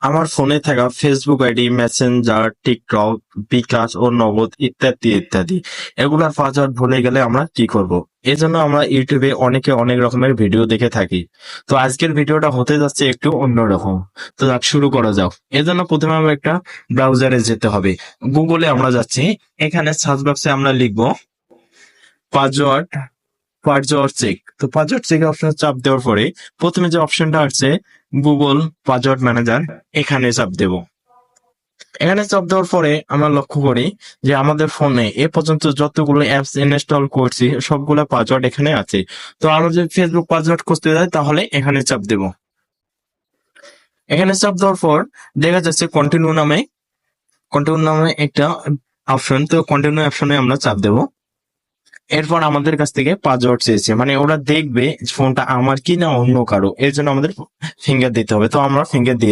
আমার ফোনে থাকা ফেসবুক আইডি, মেসেঞ্জার, টিকটক, বিকাশ ও নগদ ইত্যাদি ইত্যাদি এগুলার পাসওয়ার্ড ভুলে গেলে আমরা কি করব? এজন্য আমরা ইউটিউবে অনেকে অনেক রকমের ভিডিও দেখে থাকি। তো আজকের ভিডিওটা হতে যাচ্ছে একটু অন্যরকম। তো যাক, শুরু করা যাক। এজন্য প্রথমে আমরা একটা ব্রাউজারে যেতে হবে। গুগলে আমরা যাচ্ছি। এখানে সার্চ বক্সে আমরা লিখবো পাসওয়ার্ড পাসওয়ার্ড চেক। তো পাসওয়ার্ড চেক অপশনে চাপ দেওয়ার পরে প্রথমে যে অপশনটা আসছে গুগল পাসওয়ার্ড ম্যানেজার, এখানে চাপ দেব। এখানে চাপ দেওয়ার পরে আমরা লক্ষ্য করি যে আমাদের ফোনে এ পর্যন্ত যতগুলো অ্যাপস ইনস্টল করছি সবগুলো পাসওয়ার্ড এখানে আছে। তো আমরা যদি ফেসবুক পাসওয়ার্ড খুঁজতে যাই তাহলে এখানে চাপ দেব। এখানে চাপ দেওয়ার পর দেখা যাচ্ছে কন্টিনিউ নামে একটা অপশন। তো কন্টিনিউ অপশনে আমরা চাপ দেব। এরপর আমাদের কাছ থেকে পাসওয়ার্ড চেয়েছে, মানে ওরা দেখবে ফোনটা আমার কি না অন্য কারো, এর জন্য আমাদের ফিঙ্গার দিতে হবে। তো আমরা ফিঙ্গার দিয়ে